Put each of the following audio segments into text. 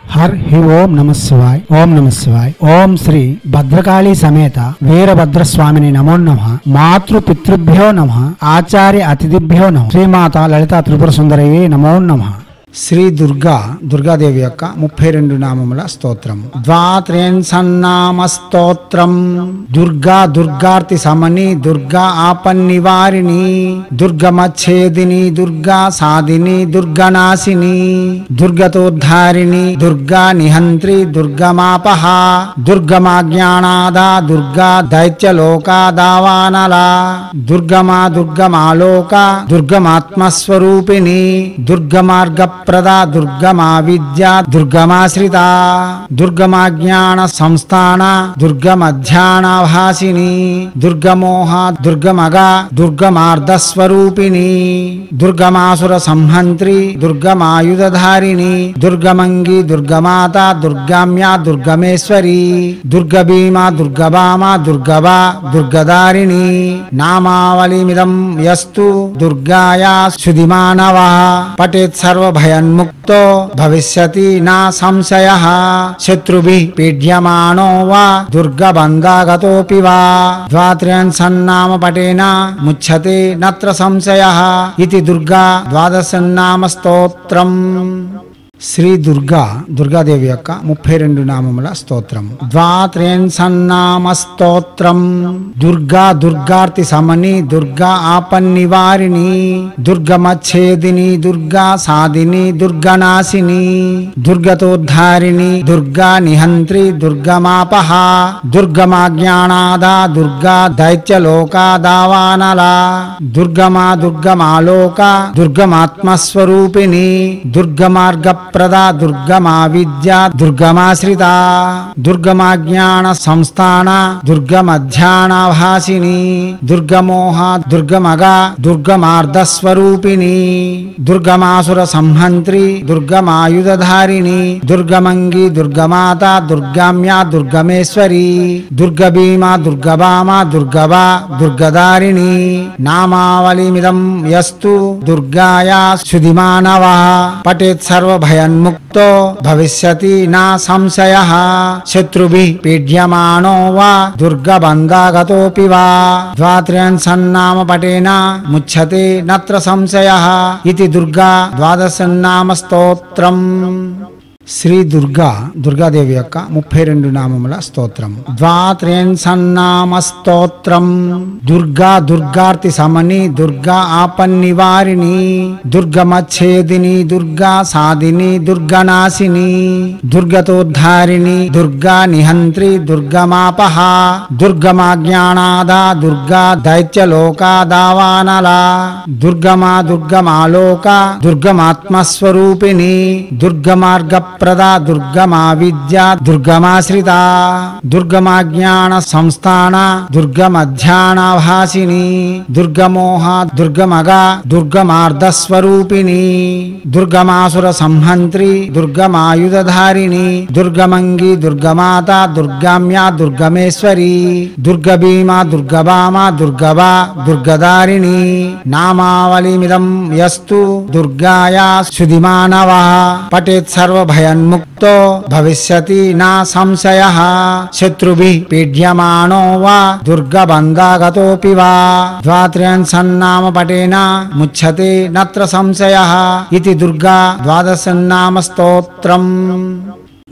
हर ही ओम नमः शिवाय ओम नमः शिवाय ओम श्री भद्रकाली समेत वीरभद्र स्वामिनि नमो नमः मातृ पितृभ्यो नमः आचार्य अतिथिभ्यो नमः श्रीमाता ललिता त्रिपुर सुंदरये नमो नमः శ్రీ దుర్గాదేవి యొక్క 32 నామముల స్తోత్రం. ద్వాత్రేన్ సన్నామ స్తోత్రం. దుర్గార్తి సమని దుర్గా ఆపన్నివారిణి దుర్గమచ్ఛేదిని దుర్గా సాధిని దుర్గనాశిని దుర్గతోద్ధారిణి దుర్గా నిహంత్రి దుర్గమాపహ దుర్గమాజ్ఞానాదా దుర్గా దైత్యలోకాదావానల దుర్గమాలోక దుర్గమాత్మస్వరూపిణి దుర్గమార్గ ప్రదా దుర్గమా విద్యా దుర్గమాశ్రిత దుర్గమాజ్ఞాన సంస్థాన దుర్గమధ్యానభాసిని దుర్గమోహ దుర్గమగా దుర్గమార్ధస్వరూపిణి దుర్గమాసుర సంహంత్రి దుర్గమాయుధధారిణి దుర్గమంగి దుర్గమాత దుర్గామ్య దుర్గమేశ్వరి దుర్గభీమ దుర్గభామ దుర్గభా దుర్గదారిణి నామావళిమిదం యస్తు దుర్గాయా శుధిమానవ పఠేత్ సర్వభయ ముక్తో భవిష్యతి నా సంశయః శత్రుభిః పీడ్యమానో వా దుర్గబంధాగతోపి వా ద్వాత్రయన్ సన్నామ పఠేన ముచ్యతే నత్ర సంశయః ఇతి దుర్గా ద్వాదశనామ స్తోత్రం. శ్రీ దుర్గాదేవి యొక్క 32 నామముల స్తోత్రం. ద్వాత్రేన్ సన్నామ స్తోత్రం. దుర్గార్తి సమని దుర్గా ఆపన్నివారిణి దుర్గమచ్ఛేదిని దుర్గా సాధిని దుర్గనాశిని దుర్గతోద్ధారిణి దుర్గా నిహంత్రి దుర్గమాపహ దుర్గమాజ్ఞానాదా దుర్గా దైత్యలోకాదావానల దుర్గమాలోక దుర్గమాత్మస్వరూపిణి దుర్గమార్గ ప్రదా దుర్గమా విద్యా దుర్గమాశ్రిత దుర్గమాజ్ఞాన సంస్థాన దుర్గమధ్యానభాసిని దుర్గమోహ దుర్గమగా దుర్గమార్ధస్వరూపిణి దుర్గమాసుర సంహంత్రి దుర్గమాయుధధారిణి దుర్గమంగి దుర్గమాత దుర్గామ్య దుర్గమేశ్వరి దుర్గభీమ దుర్గభామ దుర్గభా దుర్గదారిణి నామావళిమిదం యస్తు దుర్గాయా శుధిమానవ పఠేత్ సర్వభయ ముక్తో భవిష్యతి నా సంశయః శత్రుభిః పీడ్యమానో వా దుర్గబంధాగతోపి వా ద్వాత్రయన్ సన్నామ పఠేన ముచ్యతే నత్ర సంశయః ఇతి దుర్గా ద్వాదశనామ స్తోత్రం. శ్రీ దుర్గాదేవి యొక్క 32 నామముల స్తోత్రం. ద్వాత్రేన్ సన్నామ స్తోత్రం. దుర్గార్తి సమని దుర్గా ఆపన్నివారిణి దుర్గమచ్ఛేదిని దుర్గా సాధిని దుర్గనాశిని దుర్గతోద్ధారిణి దుర్గా నిహంత్రి దుర్గమాపహ దుర్గమాజ్ఞానాదా దుర్గా దైత్యలోకాదావానల దుర్గమాలోక దుర్గమాత్మస్వరూపిణి దుర్గమార్గ ప్రదా దుర్గమా విద్యా దుర్గమాశ్రిత దుర్గమాజ్ఞాన సంస్థాన దుర్గమధ్యానభాసిని దుర్గమోహ దుర్గమగా దుర్గమార్ధస్వరూపిణి దుర్గమాసుర సంహంత్రి దుర్గమాయుధధారిణి దుర్గమంగి దుర్గమాత దుర్గామ్య దుర్గమేశ్వరి దుర్గభీమ దుర్గభామ దుర్గభా దుర్గదారిణి నామావళిమిదం యస్తు దుర్గాయా శుధిమానవ పఠేత్ సర్వభయ ముక్తో భవిష్యతి నా సంశయః శత్రుభిః పీడ్యమానో వా దుర్గబంధాగతోపి వా ద్వాత్రయన్ సన్నామ పఠేన ముచ్యతే నత్ర సంశయః ఇతి దుర్గా ద్వాదశనామ స్తోత్రం.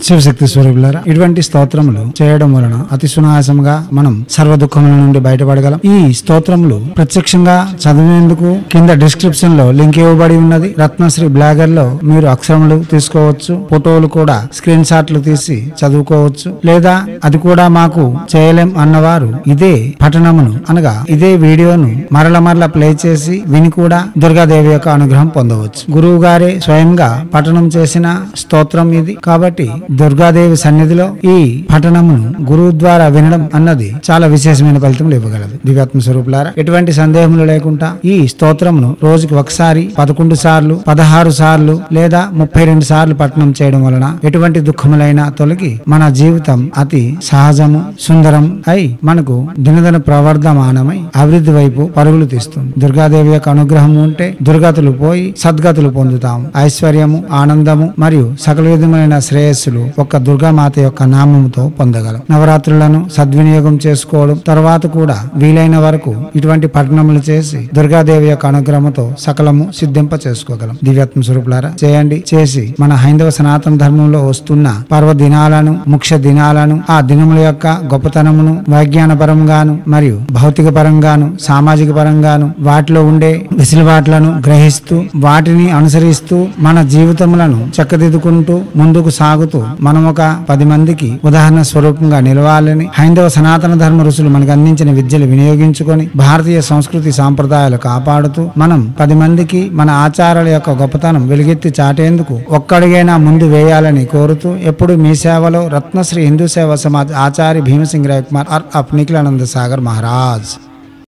శివశక్తి స్వరూపులారా, ఇటువంటి స్తోత్రములు చేయడం వలన అతి సునాయాసంగా మనం సర్వ దుఃఖముల నుండి బయటపడగలం. ఈ స్తోత్రములు ప్రత్యక్షంగా చదివేందుకు కింద డిస్క్రిప్షన్ లో లింక్ ఇవ్వబడి ఉన్నది. రత్నశ్రీ బ్లాగర్ లో మీరు అక్షరములు తీసుకోవచ్చు, ఫోటోలు కూడా స్క్రీన్ షాట్లు తీసి చదువుకోవచ్చు. లేదా అది కూడా మాకు చేయలేం అన్నవారు ఇదే పఠనమును అనగా ఇదే వీడియోను మరల ప్లే చేసి విని కూడా దుర్గాదేవి యొక్క అనుగ్రహం పొందవచ్చు. గురువు గారే స్వయంగా పఠనం చేసిన స్తోత్రం ఇది కాబట్టి దుర్గాదేవి సన్నిధిలో ఈ పఠనమును గురువు ద్వారా వినడం అన్నది చాలా విశేషమైన ఫలితం ఇవ్వగలదు. దివ్యాత్మ స్వరూపులారా, ఎటువంటి సందేహములు లేకుండా ఈ స్తోత్రమును రోజుకి ఒకసారి 11 సార్లు 16 సార్లు లేదా 32 సార్లు పఠనం చేయడం వలన ఎటువంటి దుఃఖములైనా తొలగి మన జీవితం అతి సహజము సుందరం అయి మనకు దినదిన ప్రవర్ధమానమై అభివృద్ధి వైపు పరుగులు తీస్తుంది. దుర్గాదేవి యొక్క అనుగ్రహం ఉంటే దుర్గతులు పోయి సద్గతులు పొందుతాము. ఐశ్వర్యము, ఆనందము మరియు సకల విధమైన శ్రేయస్సులు ఒక్క దుర్గామాత యొక్క నామముతో పొందగలం. నవరాత్రులను సద్వినియోగం చేసుకోవడం, తర్వాత కూడా వీలైన వరకు ఇటువంటి పఠనములు చేసి దుర్గాదేవి యొక్క అనుగ్రహంతో సకలము సిద్ధింప చేసుకోగలం. దివ్యాత్మ స్వరూపులారా, చేయండి. చేసి మన హైందవ సనాతన ధర్మంలో వస్తున్న పర్వదినాలను, ముఖ్య దినాలను, ఆ దినముల యొక్క గొప్పతనమును వైజ్ఞాన పరంగాను మరియు భౌతిక పరంగాను సామాజిక పరంగాను వాటిలో ఉండే వెసులుబాట్లను గ్రహిస్తూ వాటిని అనుసరిస్తూ మన జీవితములను చక్కదిద్దుకుంటూ ముందుకు సాగుతూ మనం ఒక 10 మందికి ఉదాహరణ స్వరూపంగా నిలవాలని హైందవ సనాతన ధర్మ ఋషులు మనకు అందించిన విద్యలు వినియోగించుకొని భారతీయ సంస్కృతి సాంప్రదాయాలు కాపాడుతూ మనం 10 మందికి మన ఆచారాల యొక్క గొప్పతనం వెలుగెత్తి చాటేందుకు ఒక్కడిగైనా ముందు వేయాలని కోరుతూ ఎప్పుడు మీ సేవలో రత్నశ్రీ హిందూ సేవా సమాజ్ ఆచార్య భీమసింగ్ రాయ్ కుమార్ నిఖిలానంద సాగర్ మహారాజ్.